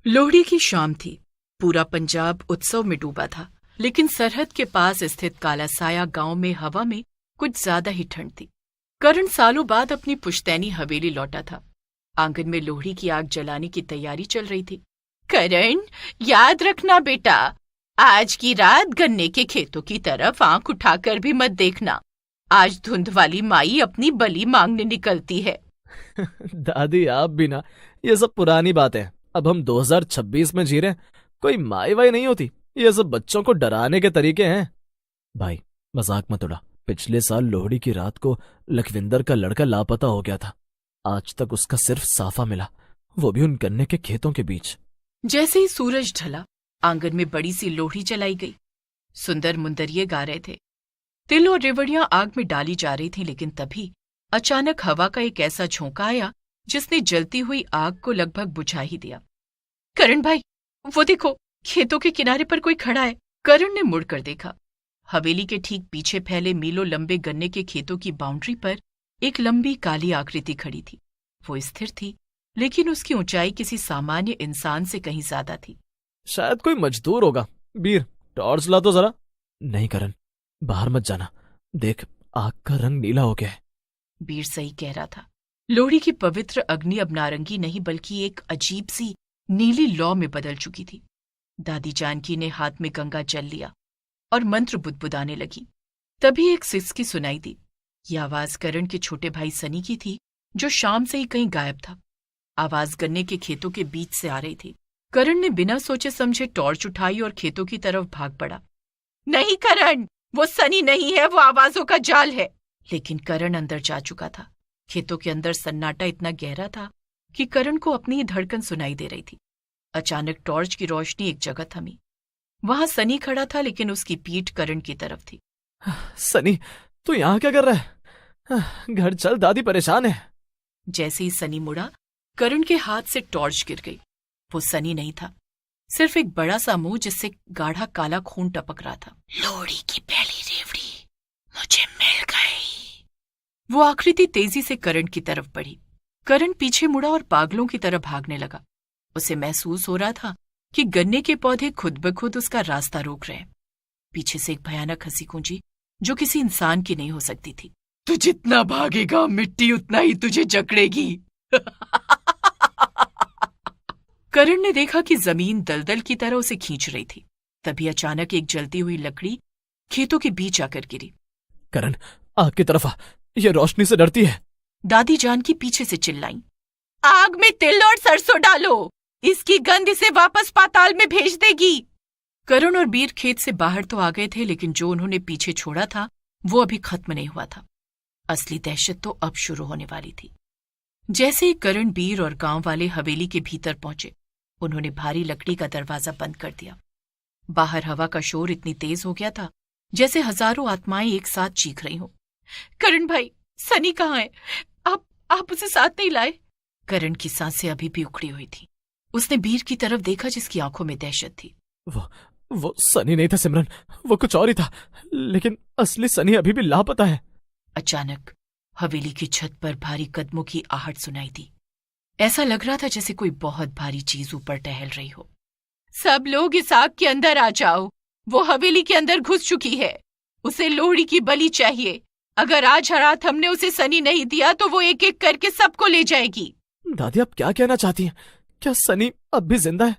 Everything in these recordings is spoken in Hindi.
लोहड़ी की शाम थी। पूरा पंजाब उत्सव में डूबा था, लेकिन सरहद के पास स्थित कालासाया गांव में हवा में कुछ ज्यादा ही ठंड थी। करण सालों बाद अपनी पुश्तैनी हवेली लौटा था। आंगन में लोहड़ी की आग जलाने की तैयारी चल रही थी। करण, याद रखना बेटा, आज की रात गन्ने के खेतों की तरफ आंख उठाकर भी मत देखना। आज धुंध वाली माई अपनी बलि मांगने निकलती है। दादी आप भी ना, ये सब पुरानी बात है। अब हम 2026 में जी रहे हैं। कोई माई वाई नहीं होती। ये सब बच्चों को डराने के तरीके हैं। भाई मजाक मत उड़ा। पिछले साल लोहड़ी की रात को लखविंदर का लड़का लापता हो गया था। आज तक उसका सिर्फ साफा मिला, वो भी उन गन्ने के खेतों के बीच। जैसे ही सूरज ढला, आंगन में बड़ी सी लोहड़ी जलाई गई। सुंदर मुंदरिये गा रहे थे, तिल और रेवड़ियां आग में डाली जा रही थी। लेकिन तभी अचानक हवा का एक ऐसा झोंका आया जिसने जलती हुई आग को लगभग बुझा ही दिया। करण भाई, वो देखो, खेतों के किनारे पर कोई खड़ा है। करण ने मुड़कर देखा। हवेली के ठीक पीछे फैले मीलों लंबे गन्ने के खेतों की बाउंड्री पर एक लंबी काली आकृति खड़ी थी। वो स्थिर थी, लेकिन उसकी ऊंचाई किसी सामान्य इंसान से कहीं ज्यादा थी। शायद कोई मजदूर होगा। वीर, टॉर्च ला तो जरा। नहीं करण, बाहर मत जाना। देख, आग का रंग नीला हो गया है। वीर सही कह रहा था। लोहड़ी की पवित्र अग्नि अब नारंगी नहीं बल्कि एक अजीब सी नीली लौ में बदल चुकी थी। दादी जानकी ने हाथ में गंगा जल लिया और मंत्र बुदबुदाने लगी। तभी एक सिसकी सुनाई दी। यह आवाज करण के छोटे भाई सनी की थी, जो शाम से ही कहीं गायब था। आवाज गन्ने के खेतों के बीच से आ रही थी। करण ने बिना सोचे समझे टॉर्च उठाई और खेतों की तरफ भाग पड़ा। नहीं करण, वो सनी नहीं है, वो आवाजों का जाल है। लेकिन करण अंदर जा चुका था। खेतों के अंदर सन्नाटा इतना गहरा था कि करण को अपनी ही धड़कन सुनाई दे रही थी। अचानक टॉर्च की रोशनी एक जगह थमी। वहां सनी खड़ा था, लेकिन उसकी पीठ करण की तरफ थी। सनी, तू यहाँ क्या कर रहा है? घर चल, दादी परेशान है। जैसे ही सनी मुड़ा, करण के हाथ से टॉर्च गिर गई। वो सनी नहीं था, सिर्फ एक बड़ा सा मुंह जिससे गाढ़ा काला खून टपक रहा था। लोहड़ी की पहली रेवड़ी मुझे मिल गई। वो आकृति तेजी से करण की तरफ बढ़ी। करण पीछे मुड़ा और पागलों की तरह भागने लगा। उसे महसूस हो रहा था कि गन्ने के पौधे खुद ब खुद उसका रास्ता रोक रहे हैं। पीछे से एक भयानक हंसी गूंजी, जो किसी इंसान की नहीं हो सकती थी। तू जितना भागेगा, मिट्टी उतना ही तुझे जकड़ेगी। करण ने देखा कि जमीन दलदल की तरह उसे खींच रही थी। तभी अचानक एक जलती हुई लकड़ी खेतों के बीच आकर गिरी। करण, आग की तरफ आ, ये रोशनी से डरती है। दादी जानकी पीछे से चिल्लाई। आग में तिल और सरसों डालो, इसकी गंध इसे वापस पाताल में भेज देगी। करण और वीर खेत से बाहर तो आ गए थे, लेकिन जो उन्होंने पीछे छोड़ा था वो अभी खत्म नहीं हुआ था। असली दहशत तो अब शुरू होने वाली थी। जैसे ही करण, वीर और गांव वाले हवेली के भीतर पहुंचे, उन्होंने भारी लकड़ी का दरवाजा बंद कर दिया। बाहर हवा का शोर इतनी तेज हो गया था जैसे हजारों आत्माएं एक साथ चीख रही हो। करण भाई, सनी कहाँ है? आप उसे साथ नहीं लाए? करण की सांसें अभी भी उखड़ी हुई थी। उसने वीर की तरफ देखा, जिसकी आंखों में दहशत थी। वो सनी नहीं था सिमरन, वो कुछ और ही था। लेकिन असली सनी अभी भी लापता है। अचानक हवेली की छत पर भारी कदमों की आहट सुनाई दी। ऐसा लग रहा था जैसे कोई बहुत भारी चीज ऊपर टहल रही हो। सब लोग इस आग के अंदर आ जाओ, वो हवेली के अंदर घुस चुकी है। उसे लोहड़ी की बलि चाहिए। अगर आज रात हमने उसे सनी नहीं दिया तो वो एक एक करके सबको ले जाएगी। दादी, आप क्या कहना चाहती हैं? क्या सनी अब भी जिंदा है?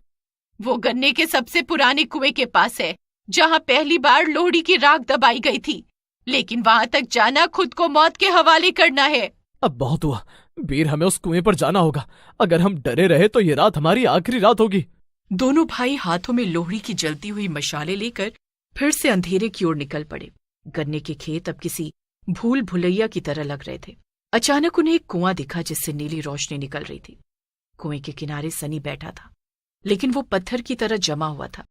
वो गन्ने के सबसे पुराने कुएं के पास है, जहां पहली बार लोहड़ी की राख दबाई गई थी। लेकिन वहां तक जाना खुद को मौत के हवाले करना है। अब बहुत हुआ वीर, हमें उस कुएं पर जाना होगा। अगर हम डरे रहे तो ये रात हमारी आखिरी रात होगी। दोनों भाई हाथों में लोहड़ी की जलती हुई मशालें लेकर फिर से अंधेरे की ओर निकल पड़े। गन्ने के खेत अब किसी भूल भुलैया की तरह लग रहे थे। अचानक उन्हें एक कुआं दिखा जिससे नीली रोशनी निकल रही थी। कुएं के किनारे सनी बैठा था, लेकिन वो पत्थर की तरह जमा हुआ था।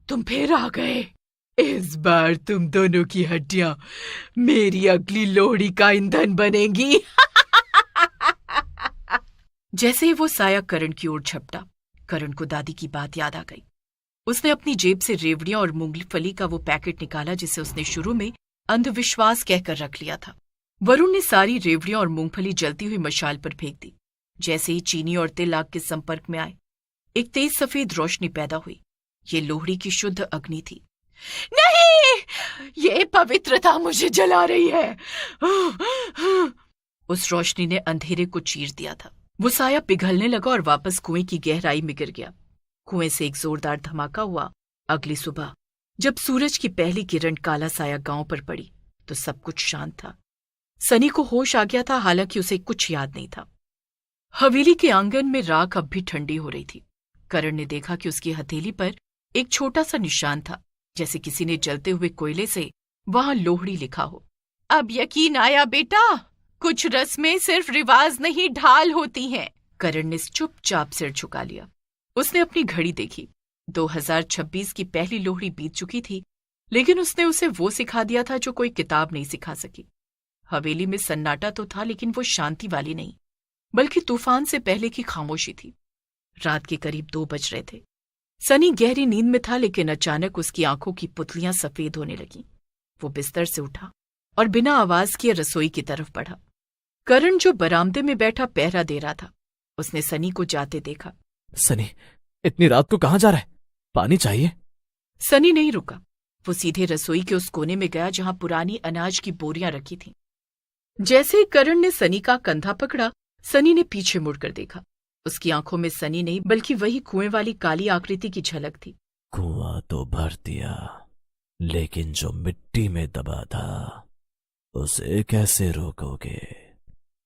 तुम फिर आ गए। इस बार तुम दोनों की हड्डियां मेरी अगली लोहड़ी का ईंधन बनेंगी। जैसे ही वो साया करण की ओर झपटा, करण को दादी की बात याद आ गई। उसने अपनी जेब से रेवड़ियां और मूंगफली का वो पैकेट निकाला जिसे उसने शुरू में अंधविश्वास कहकर रख लिया था। वरुण ने सारी रेवड़ियां और मूंगफली जलती हुई मशाल पर फेंक दी। जैसे ही चीनी और तिल आग के संपर्क में आए, एक तेज सफेद रोशनी पैदा हुई। ये लोहड़ी की शुद्ध अग्नि थी। नहीं, ये पवित्रता मुझे जला रही है। उस रोशनी ने अंधेरे को चीर दिया था। वो साया पिघलने लगा और वापस कुएं की गहराई में गिर गया। कुएं से एक जोरदार धमाका हुआ। अगली सुबह जब सूरज की पहली किरण काला साया गांव पर पड़ी तो सब कुछ शांत था। सनी को होश आ गया था, हालांकि उसे कुछ याद नहीं था। हवेली के आंगन में राख अब भी ठंडी हो रही थी। करण ने देखा कि उसकी हथेली पर एक छोटा सा निशान था, जैसे किसी ने जलते हुए कोयले से वहां लोहड़ी लिखा हो। अब यकीन आया बेटा, कुछ रस्में सिर्फ रिवाज नहीं ढाल होती हैं। करण ने चुपचाप सिर झुका लिया। उसने अपनी घड़ी देखी। 2026 की पहली लोहड़ी बीत चुकी थी, लेकिन उसने उसे वो सिखा दिया था जो कोई किताब नहीं सिखा सकी। हवेली में सन्नाटा तो था, लेकिन वो शांति वाली नहीं, बल्कि तूफान से पहले की खामोशी थी। रात के करीब 2 बज रहे थे। सनी गहरी नींद में था, लेकिन अचानक उसकी आंखों की पुतलियां सफेद होने लगीं। वो बिस्तर से उठा और बिना आवाज किए रसोई की तरफ बढ़ा। करण जो बरामदे में बैठा पहरा दे रहा था, उसने सनी को जाते देखा। सनी, इतनी रात को कहाँ जा रहा है? पानी चाहिए। सनी नहीं रुका। वो सीधे रसोई के उस कोने में गया जहां पुरानी अनाज की बोरियां रखी थीं। जैसे ही करण ने सनी का कंधा पकड़ा, सनी ने पीछे मुड़कर देखा। उसकी आंखों में सनी नहीं बल्कि वही कुएं वाली काली आकृति की झलक थी। कुआं तो भर दिया, लेकिन जो मिट्टी में दबा था उसे कैसे रोकोगे?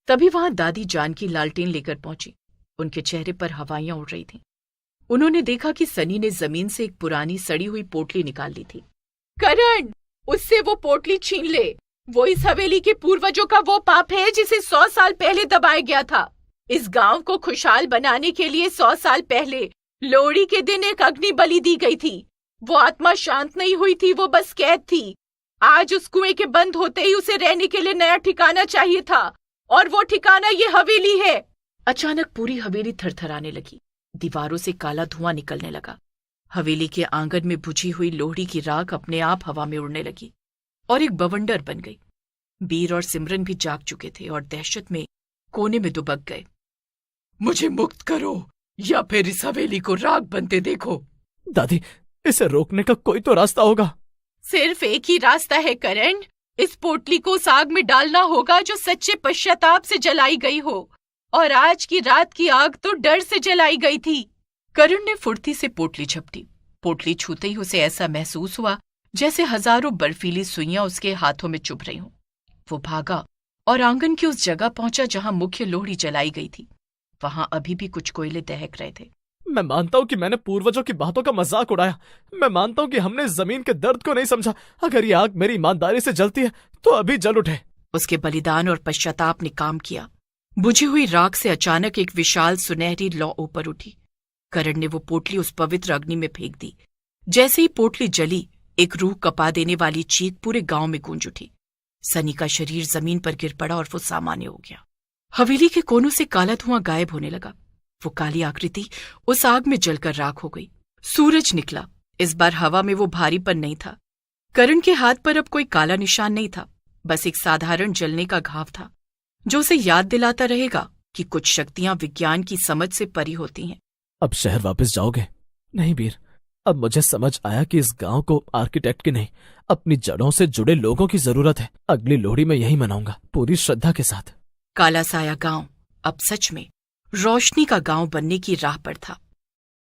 तभी वहां दादी जानकी लालटेन लेकर पहुंची। उनके चेहरे पर हवाइयां उड़ रही थीं। उन्होंने देखा कि सनी ने जमीन से एक पुरानी सड़ी हुई पोटली निकाल ली थी। करण, उससे वो पोटली छीन ले। वो इस हवेली के पूर्वजों का वो पाप है जिसे 100 साल पहले दबाया गया था। इस गांव को खुशहाल बनाने के लिए 100 साल पहले लोहड़ी के दिन एक अग्नि बलि दी गई थी। वो आत्मा शांत नहीं हुई थी, वो बस कैद थी। आज उस कुएं के बंद होते ही उसे रहने के लिए नया ठिकाना चाहिए था, और वो ठिकाना ये हवेली है। अचानक पूरी हवेली थरथराने लगी। दीवारों से काला धुआं निकलने लगा। हवेली के आंगन में बुझी हुई लोहड़ी की राख अपने आप हवा में उड़ने लगी और एक बवंडर बन गई। बीर और सिमरन भी जाग चुके थे और दहशत में कोने में दुबक गए। मुझे मुक्त करो या फिर इस हवेली को राख बनते देखो। दादी, इसे रोकने का कोई तो रास्ता होगा। सिर्फ एक ही रास्ता है करण। इस पोटली को उस आग में डालना होगा जो सच्चे पश्चाताप से जलाई गई हो, और आज की रात की आग तो डर से जलाई गई थी। करण ने फुर्ती से पोटली झपटी। पोटली छूते ही उसे ऐसा महसूस हुआ जैसे हजारों बर्फीली सुइयां उसके हाथों में चुभ रही हों। वो भागा और आंगन की उस जगह पहुंचा जहां मुख्य लोहड़ी जलाई गई थी। वहां अभी भी कुछ कोयले दहक रहे थे। मैं मानता हूं कि मैंने पूर्वजों की बातों का मजाक उड़ाया। मैं मानता हूं कि हमने जमीन के दर्द को नहीं समझा। अगर ये आग मेरी ईमानदारी से जलती है तो अभी जल उठे। उसके बलिदान और पश्चाताप ने काम किया। बुझी हुई राख से अचानक एक विशाल सुनहरी लौ ऊपर उठी। करण ने वो पोटली उस पवित्र अग्नि में फेंक दी। जैसे ही पोटली जली, एक रूह कपा देने वाली चीख पूरे गांव में गूंज उठी। सनी का शरीर जमीन पर गिर पड़ा और वो सामान्य हो गया। हवेली के कोनों से काला धुआं गायब होने लगा। वो काली आकृति उस आग में जलकर राख हो गई। सूरज निकला। इस बार हवा में वो भारीपन नहीं था। करण के हाथ पर अब कोई काला निशान नहीं था, बस एक साधारण जलने का घाव था जो उसे याद दिलाता रहेगा कि कुछ शक्तियां विज्ञान की समझ से परी होती हैं। अब शहर वापस जाओगे? नहीं वीर, अब मुझे समझ आया कि इस गांव को आर्किटेक्ट की नहीं, अपनी जड़ों से जुड़े लोगों की जरूरत है। अगली लोहड़ी में यही मनाऊंगा, पूरी श्रद्धा के साथ। काला साया गांव अब सच में रोशनी का गांव बनने की राह पर था।